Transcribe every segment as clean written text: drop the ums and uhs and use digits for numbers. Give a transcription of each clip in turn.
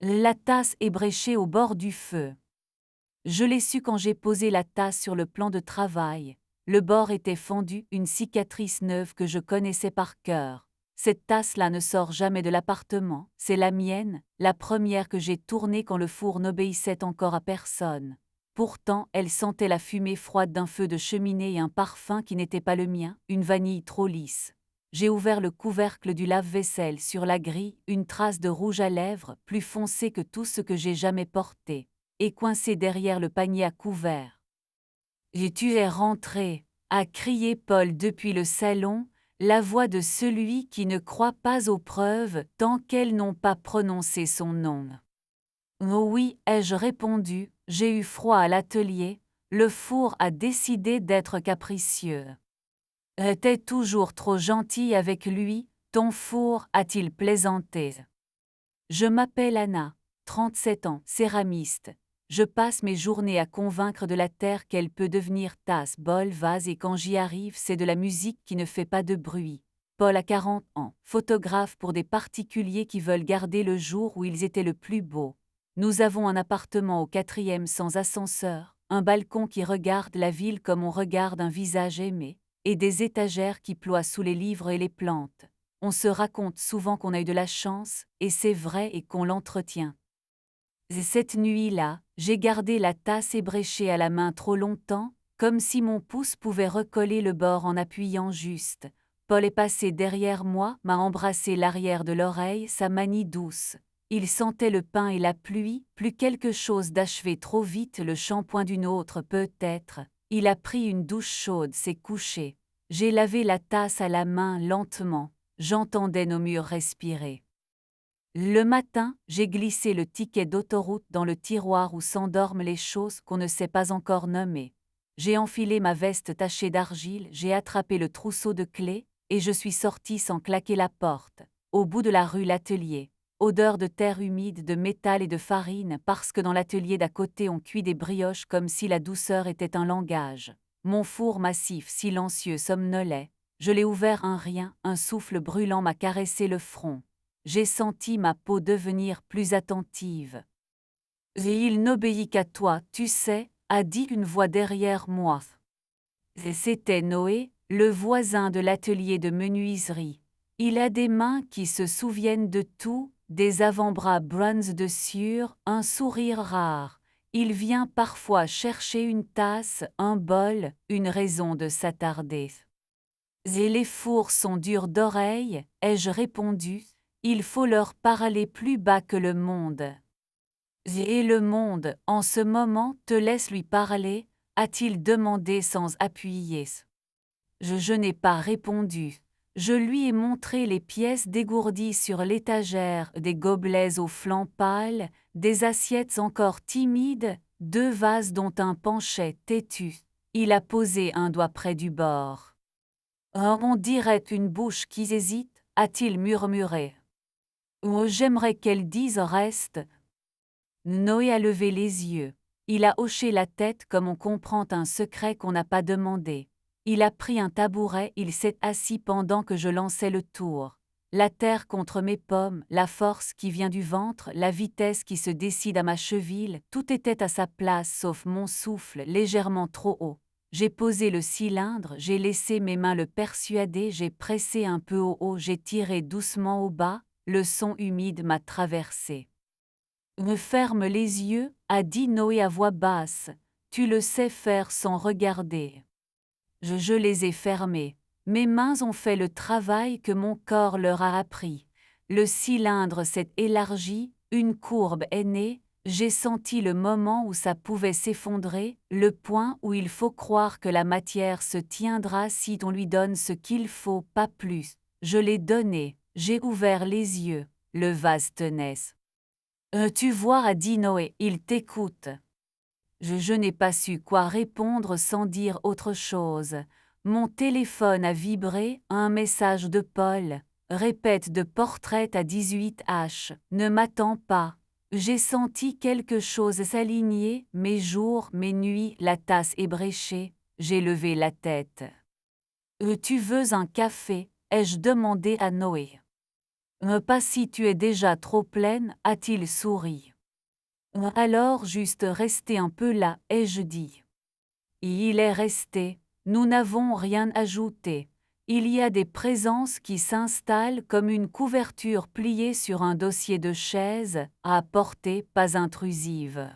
La tasse ébréchée au bord du feu. Je l'ai su quand j'ai posé la tasse sur le plan de travail. Le bord était fendu, une cicatrice neuve que je connaissais par cœur. Cette tasse-là ne sort jamais de l'appartement, c'est la mienne, la première que j'ai tournée quand le four n'obéissait encore à personne. Pourtant, elle sentait la fumée froide d'un feu de cheminée et un parfum qui n'était pas le mien, une vanille trop lisse. J'ai ouvert le couvercle du lave-vaisselle sur la grille, une trace de rouge à lèvres, plus foncé que tout ce que j'ai jamais porté, et coincé derrière le panier à couvert. Et tu es rentré, a crié Paul depuis le salon, la voix de celui qui ne croit pas aux preuves tant qu'elles n'ont pas prononcé son nom. Oh oui, ai-je répondu, j'ai eu froid à l'atelier, le four a décidé d'être capricieux. T'es toujours trop gentil avec lui, ton four, a-t-il plaisanté. Je m'appelle Anna, 37 ans, céramiste. Je passe mes journées à convaincre de la terre qu'elle peut devenir tasse, bol, vase et quand j'y arrive, c'est de la musique qui ne fait pas de bruit. Paul a 40 ans, photographe pour des particuliers qui veulent garder le jour où ils étaient le plus beaux. Nous avons un appartement au 4e sans ascenseur, un balcon qui regarde la ville comme on regarde un visage aimé, et des étagères qui ploient sous les livres et les plantes. On se raconte souvent qu'on a eu de la chance, et c'est vrai et qu'on l'entretient. Et cette nuit-là, j'ai gardé la tasse ébréchée à la main trop longtemps, comme si mon pouce pouvait recoller le bord en appuyant juste. Paul est passé derrière moi, m'a embrassé l'arrière de l'oreille, sa manie douce. Il sentait le pain et la pluie, plus quelque chose d'achevé trop vite, le shampoing d'une autre peut-être. Il a pris une douche chaude, s'est couché. J'ai lavé la tasse à la main lentement. J'entendais nos murs respirer. Le matin, j'ai glissé le ticket d'autoroute dans le tiroir où s'endorment les choses qu'on ne sait pas encore nommer. J'ai enfilé ma veste tachée d'argile, j'ai attrapé le trousseau de clés, et je suis sortie sans claquer la porte. Au bout de la rue l'atelier. Odeur de terre humide, de métal et de farine, parce que dans l'atelier d'à côté on cuit des brioches comme si la douceur était un langage. Mon four massif, silencieux, somnolait. Je l'ai ouvert un rien, un souffle brûlant m'a caressé le front. J'ai senti ma peau devenir plus attentive. Et il n'obéit qu'à toi, tu sais, a dit une voix derrière moi. Et c'était Noé, le voisin de l'atelier de menuiserie. Il a des mains qui se souviennent de tout, des avant-bras bruns de sueur, un sourire rare. Il vient parfois chercher une tasse, un bol, une raison de s'attarder. Et les fours sont durs d'oreilles, ai-je répondu, il faut leur parler plus bas que le monde. Et le monde, en ce moment, te laisse lui parler, a-t-il demandé sans appuyer. Je n'ai pas répondu. Je lui ai montré les pièces dégourdies sur l'étagère, des gobelets aux flancs pâles, des assiettes encore timides, 2 vases dont un penchait têtu. Il a posé un doigt près du bord. Oh, on dirait une bouche qui hésite, a-t-il murmuré. Oh, j'aimerais qu'elle dise reste. Noé a levé les yeux. Il a hoché la tête comme on comprend un secret qu'on n'a pas demandé. Il a pris un tabouret, il s'est assis pendant que je lançais le tour. La terre contre mes pommes, la force qui vient du ventre, la vitesse qui se décide à ma cheville, tout était à sa place sauf mon souffle légèrement trop haut. J'ai posé le cylindre, j'ai laissé mes mains le persuader, j'ai pressé un peu au haut, j'ai tiré doucement au bas, le son humide m'a traversé. Me ferme les yeux, a dit Noé à voix basse, tu le sais faire sans regarder. Je les ai fermés. Mes mains ont fait le travail que mon corps leur a appris. Le cylindre s'est élargi, une courbe est née, j'ai senti le moment où ça pouvait s'effondrer, le point où il faut croire que la matière se tiendra si on lui donne ce qu'il faut, pas plus. Je l'ai donné, j'ai ouvert les yeux, le vase tenait. Tu vois, a dit Noé, il t'écoute. Je n'ai pas su quoi répondre sans dire autre chose. Mon téléphone a vibré, un message de Paul. Répète de portrait à 18H. Ne m'attends pas. J'ai senti quelque chose s'aligner, mes jours, mes nuits, la tasse ébréchée. J'ai levé la tête. Tu veux un café? Ai-je demandé à Noé. Pas si tu es déjà trop pleine, a-t-il souri. Alors juste rester un peu là, ai-je dit. Il est resté, nous n'avons rien ajouté. Il y a des présences qui s'installent comme une couverture pliée sur un dossier de chaise, à portée pas intrusive.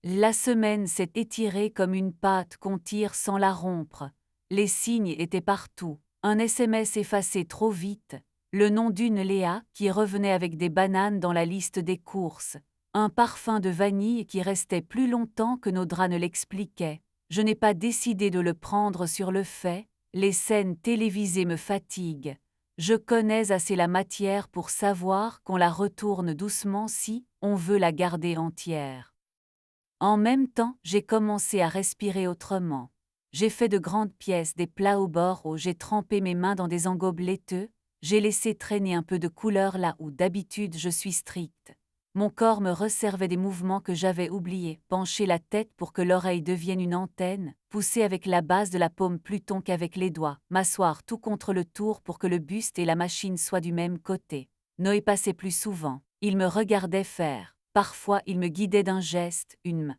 La semaine s'est étirée comme une pâte qu'on tire sans la rompre. Les signes étaient partout. Un SMS effacé trop vite. Le nom d'une Léa qui revenait avec des bananes dans la liste des courses. Un parfum de vanille qui restait plus longtemps que nos draps ne l'expliquaient. Je n'ai pas décidé de le prendre sur le fait. Les scènes télévisées me fatiguent. Je connais assez la matière pour savoir qu'on la retourne doucement si on veut la garder entière. En même temps, j'ai commencé à respirer autrement. J'ai fait de grandes pièces, des plats au bord où j'ai trempé mes mains dans des engobes laiteux, j'ai laissé traîner un peu de couleur là où d'habitude je suis stricte. Mon corps me resservait des mouvements que j'avais oubliés, pencher la tête pour que l'oreille devienne une antenne, pousser avec la base de la paume Pluton qu'avec les doigts, m'asseoir tout contre le tour pour que le buste et la machine soient du même côté. Noé passait plus souvent, il me regardait faire. Parfois il me guidait d'un geste, une main.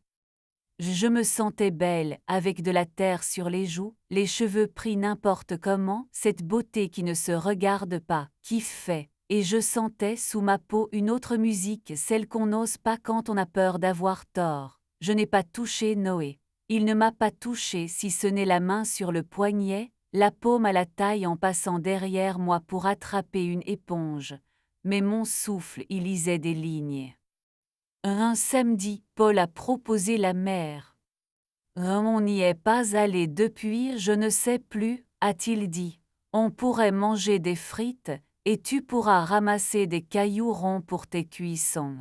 Je me sentais belle, avec de la terre sur les joues, les cheveux pris n'importe comment, cette beauté qui ne se regarde pas, qui fait, et je sentais sous ma peau une autre musique, celle qu'on n'ose pas quand on a peur d'avoir tort. Je n'ai pas touché Noé. Il ne m'a pas touché si ce n'est la main sur le poignet, la paume à la taille en passant derrière moi pour attraper une éponge. Mais mon souffle y lisait des lignes. Un samedi, Paul a proposé la mer. On n'y est pas allé depuis, je ne sais plus, a-t-il dit. On pourrait manger des frites, et tu pourras ramasser des cailloux ronds pour tes cuissons.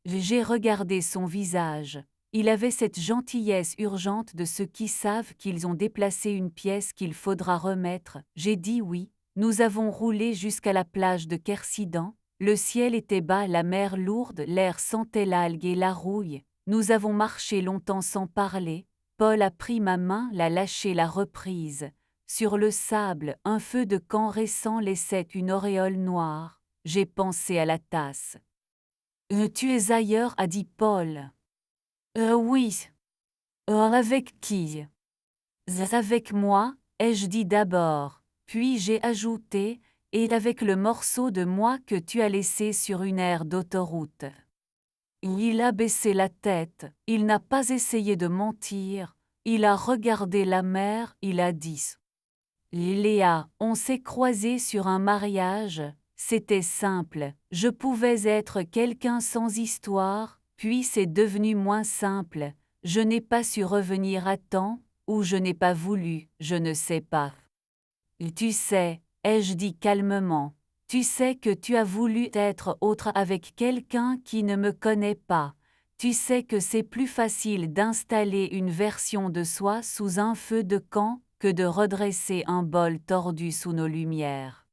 J'ai regardé son visage. Il avait cette gentillesse urgente de ceux qui savent qu'ils ont déplacé une pièce qu'il faudra remettre. J'ai dit oui. Nous avons roulé jusqu'à la plage de Kersidan. Le ciel était bas, la mer lourde, l'air sentait l'algue et la rouille. Nous avons marché longtemps sans parler. Paul a pris ma main, l'a lâchée, l'a reprise. Sur le sable, un feu de camp récent laissait une auréole noire. J'ai pensé à la tasse. Tu es ailleurs, a dit Paul. Oui. Avec qui? Avec moi, ai-je dit d'abord, puis j'ai ajouté, et avec le morceau de moi que tu as laissé sur une aire d'autoroute. Il a baissé la tête, il n'a pas essayé de mentir, il a regardé la mer, il a dit. Léa, on s'est croisés sur un mariage, c'était simple, je pouvais être quelqu'un sans histoire, puis c'est devenu moins simple, je n'ai pas su revenir à temps, ou je n'ai pas voulu, je ne sais pas. Tu sais, ai-je dit calmement, tu sais que tu as voulu être autre avec quelqu'un qui ne me connaît pas. Tu sais que c'est plus facile d'installer une version de soi sous un feu de camp que de redresser un bol tordu sous nos lumières.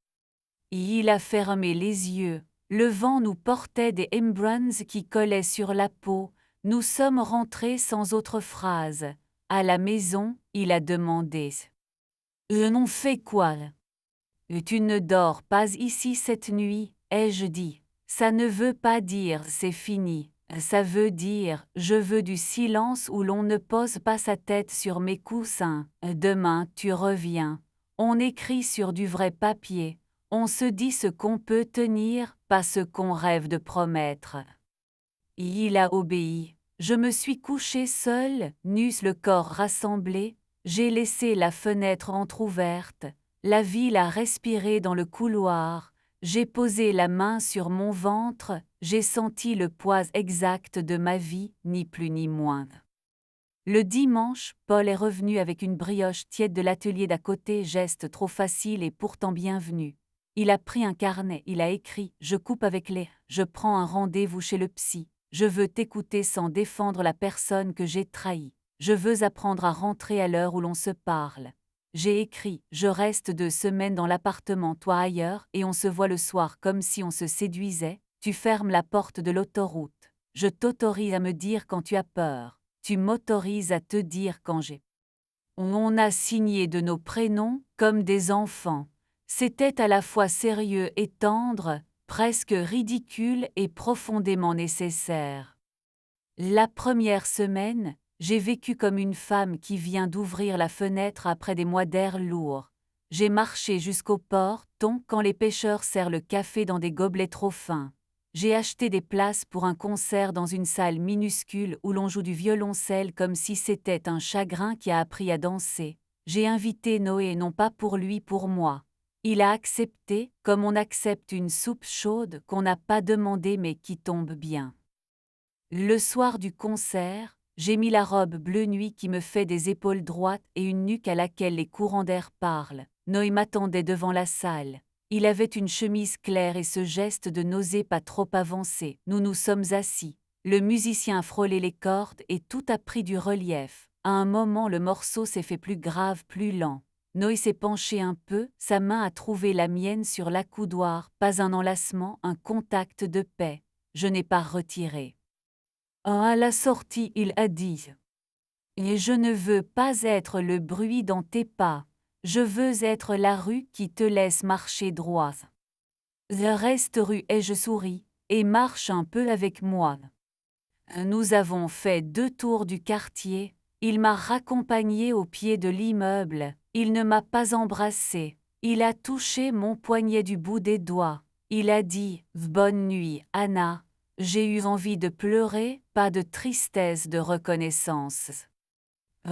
Il a fermé les yeux. Le vent nous portait des embruns qui collaient sur la peau. Nous sommes rentrés sans autre phrase. À la maison, il a demandé. On fait quoi? Tu ne dors pas ici cette nuit, ai-je dit. Ça ne veut pas dire c'est fini. Ça veut dire je veux du silence où l'on ne pose pas sa tête sur mes coussins. Demain tu reviens. On écrit sur du vrai papier. On se dit ce qu'on peut tenir, pas ce qu'on rêve de promettre. Il a obéi. Je me suis couchée seule, nus le corps rassemblé. J'ai laissé la fenêtre entr'ouverte. La ville a respiré dans le couloir. J'ai posé la main sur mon ventre, j'ai senti le poids exact de ma vie, ni plus ni moins. Le dimanche, Paul est revenu avec une brioche tiède de l'atelier d'à côté, geste trop facile et pourtant bienvenu. Il a pris un carnet, il a écrit « Je coupe avec les, je prends un rendez-vous chez le psy, je veux t'écouter sans défendre la personne que j'ai trahie, je veux apprendre à rentrer à l'heure où l'on se parle. » J'ai écrit « Je reste 2 semaines dans l'appartement, toi ailleurs, et on se voit le soir comme si on se séduisait, tu fermes la porte de l'autoroute. Je t'autorise à me dire quand tu as peur, tu m'autorises à te dire quand j'ai. On a signé de nos prénoms comme des enfants. C'était à la fois sérieux et tendre, presque ridicule et profondément nécessaire. La première semaine, j'ai vécu comme une femme qui vient d'ouvrir la fenêtre après des mois d'air lourd. J'ai marché jusqu'au port-thon quand les pêcheurs serrent le café dans des gobelets trop fins. J'ai acheté des places pour un concert dans une salle minuscule où l'on joue du violoncelle comme si c'était un chagrin qui a appris à danser. J'ai invité Noé non pas pour lui, pour moi. Il a accepté, comme on accepte une soupe chaude qu'on n'a pas demandée mais qui tombe bien. Le soir du concert, j'ai mis la robe bleu nuit qui me fait des épaules droites et une nuque à laquelle les courants d'air parlent. Noé m'attendait devant la salle. Il avait une chemise claire et ce geste de n'oser pas trop avancer. Nous nous sommes assis. Le musicien a frôlé les cordes et tout a pris du relief. À un moment, le morceau s'est fait plus grave, plus lent. Noé s'est penché un peu, sa main a trouvé la mienne sur l'accoudoir, pas un enlacement, un contact de paix. Je n'ai pas retiré. À la sortie, il a dit « Et je ne veux pas être le bruit dans tes pas, je veux être la rue qui te laisse marcher droit. Je reste rue et je souris, et marche un peu avec moi. » Nous avons fait 2 tours du quartier, il m'a raccompagné au pied de l'immeuble, il ne m'a pas embrassé, il a touché mon poignet du bout des doigts, il a dit « Bonne nuit, Anna ». J'ai eu envie de pleurer, pas de tristesse, de reconnaissance.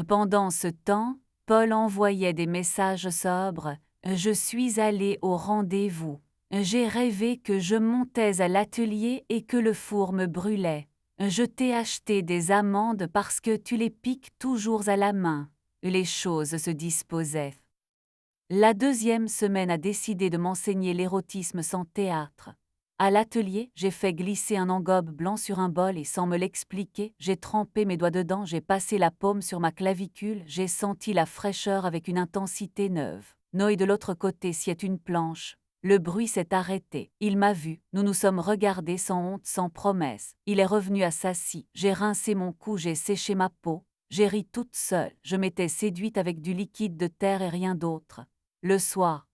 Pendant ce temps, Paul envoyait des messages sobres. Je suis allé au rendez-vous. J'ai rêvé que je montais à l'atelier et que le four me brûlait. Je t'ai acheté des amandes parce que tu les piques toujours à la main. Les choses se disposaient. La deuxième semaine a décidé de m'enseigner l'érotisme sans théâtre. À l'atelier, j'ai fait glisser un engobe blanc sur un bol et sans me l'expliquer, j'ai trempé mes doigts dedans, j'ai passé la paume sur ma clavicule, j'ai senti la fraîcheur avec une intensité neuve. Noé de l'autre côté sied une planche. Le bruit s'est arrêté. Il m'a vu. Nous nous sommes regardés sans honte, sans promesse. Il est revenu à sa scie. J'ai rincé mon cou, j'ai séché ma peau. J'ai ri toute seule. Je m'étais séduite avec du liquide de terre et rien d'autre. Le soir,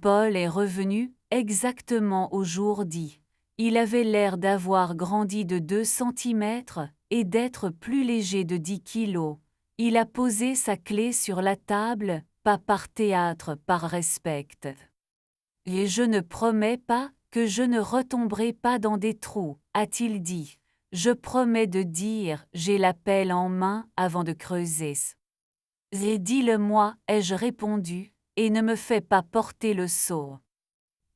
Paul est revenu, exactement au jour dit. Il avait l'air d'avoir grandi de 2 centimètres et d'être plus léger de 10 kilos. Il a posé sa clé sur la table, pas par théâtre, par respect. Et je ne promets pas que je ne retomberai pas dans des trous, a-t-il dit. Je promets de dire j'ai la pelle en main avant de creuser. Et dis-le-moi, ai-je répondu, et ne me fais pas porter le seau.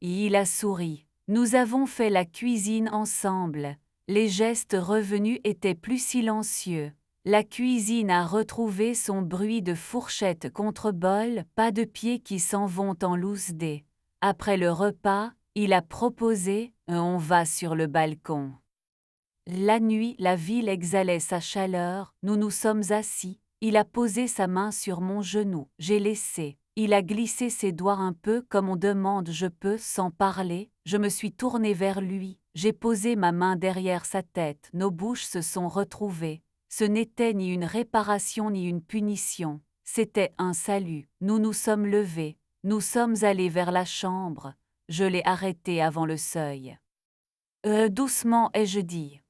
Il a souri. Nous avons fait la cuisine ensemble. Les gestes revenus étaient plus silencieux. La cuisine a retrouvé son bruit de fourchette contre bol, pas de pieds qui s'en vont en loose dé. Après le repas, il a proposé « On va sur le balcon ». La nuit, la ville exhalait sa chaleur, nous nous sommes assis. Il a posé sa main sur mon genou, j'ai laissé. Il a glissé ses doigts un peu comme on demande je peux sans parler. Je me suis tournée vers lui, j'ai posé ma main derrière sa tête, nos bouches se sont retrouvées. Ce n'était ni une réparation ni une punition, c'était un salut. Nous nous sommes levés, nous sommes allés vers la chambre. Je l'ai arrêté avant le seuil. Doucement ai-je dit.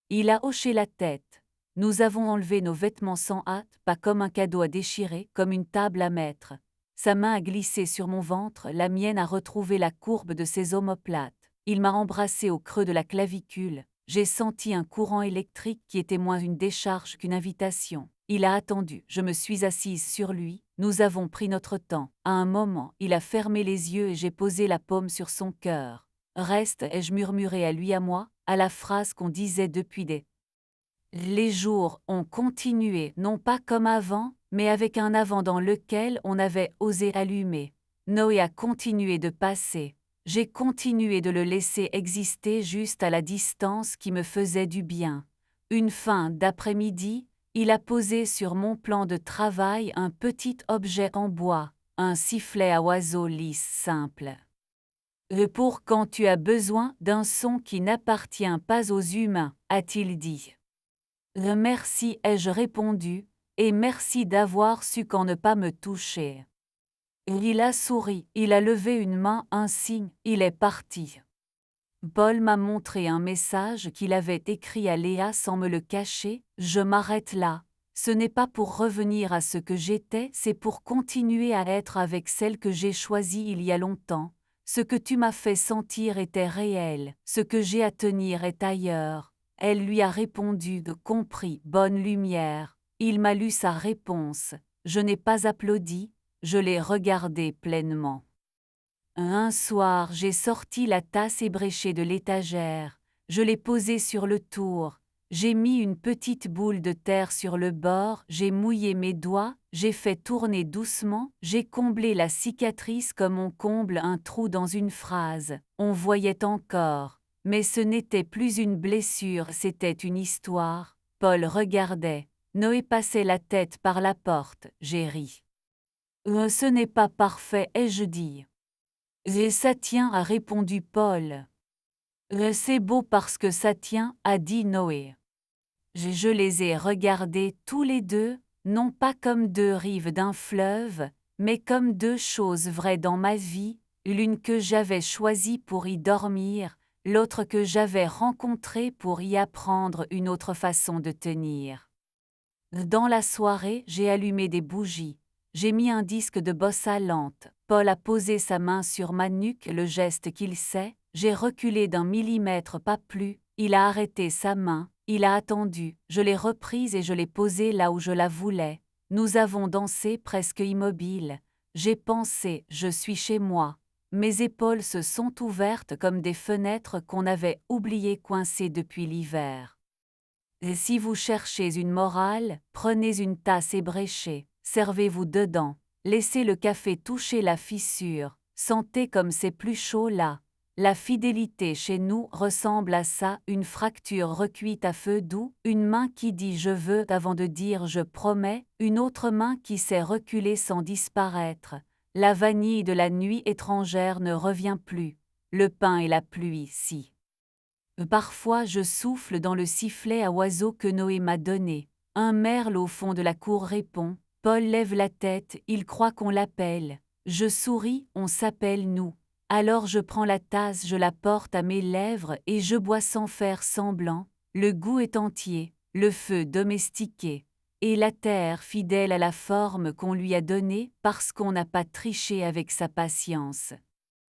Il a hoché la tête. Nous avons enlevé nos vêtements sans hâte, pas comme un cadeau à déchirer, comme une table à mettre. Sa main a glissé sur mon ventre, la mienne a retrouvé la courbe de ses omoplates. Il m'a embrassé au creux de la clavicule. J'ai senti un courant électrique qui était moins une décharge qu'une invitation. Il a attendu, je me suis assise sur lui, nous avons pris notre temps. À un moment, il a fermé les yeux et j'ai posé la paume sur son cœur. Reste, ai-je murmuré à lui à moi, à la phrase qu'on disait depuis des. Les jours ont continué, non pas comme avant, mais avec un avant dans lequel on avait osé allumer. Noé a continué de passer. J'ai continué de le laisser exister juste à la distance qui me faisait du bien. Une fin d'après-midi, il a posé sur mon plan de travail un petit objet en bois, un sifflet à oiseau lisse simple. Pour quand tu as besoin d'un son qui n'appartient pas aux humains, a-t-il dit. Merci ai-je répondu, et merci d'avoir su quand ne pas me toucher. Il a souri, il a levé une main, un signe, il est parti. Paul m'a montré un message qu'il avait écrit à Léa sans me le cacher, je m'arrête là. Ce n'est pas pour revenir à ce que j'étais, c'est pour continuer à être avec celle que j'ai choisie il y a longtemps. Ce que tu m'as fait sentir était réel, ce que j'ai à tenir est ailleurs. Elle lui a répondu de compris, bonne lumière. Il m'a lu sa réponse. Je n'ai pas applaudi, je l'ai regardé pleinement. Un soir, j'ai sorti la tasse ébréchée de l'étagère, je l'ai posée sur le tour, j'ai mis une petite boule de terre sur le bord, j'ai mouillé mes doigts, j'ai fait tourner doucement, j'ai comblé la cicatrice comme on comble un trou dans une phrase. On voyait encore. Mais ce n'était plus une blessure, c'était une histoire. Paul regardait. Noé passait la tête par la porte, j'ai ri. Ce n'est pas parfait, ai-je dit. Et ça tient, a répondu Paul. C'est beau parce que ça tient, a dit Noé. Je les ai regardés tous les deux, non pas comme deux rives d'un fleuve, mais comme deux choses vraies dans ma vie, l'une que j'avais choisie pour y dormir, l'autre que j'avais rencontrée pour y apprendre une autre façon de tenir. Dans la soirée, j'ai allumé des bougies. J'ai mis un disque de bossa lente. Paul a posé sa main sur ma nuque, le geste qu'il sait. J'ai reculé d'un millimètre, pas plus. Il a arrêté sa main. Il a attendu. Je l'ai reprise et je l'ai posée là où je la voulais. Nous avons dansé presque immobiles. J'ai pensé, je suis chez moi. Mes épaules se sont ouvertes comme des fenêtres qu'on avait oubliées coincées depuis l'hiver. Et si vous cherchez une morale, prenez une tasse ébréchée, servez-vous dedans, laissez le café toucher la fissure, sentez comme c'est plus chaud là. La fidélité chez nous ressemble à ça, une fracture recuite à feu doux, une main qui dit je veux avant de dire je promets, une autre main qui sait reculer sans disparaître. La vanille de la nuit étrangère ne revient plus, le pain et la pluie si. Parfois je souffle dans le sifflet à oiseaux que Noé m'a donné. Un merle au fond de la cour répond. Paul lève la tête, il croit qu'on l'appelle. Je souris, on s'appelle nous. Alors je prends la tasse, je la porte à mes lèvres et je bois sans faire semblant. Le goût est entier, le feu domestiqué. Et la terre fidèle à la forme qu'on lui a donnée parce qu'on n'a pas triché avec sa patience.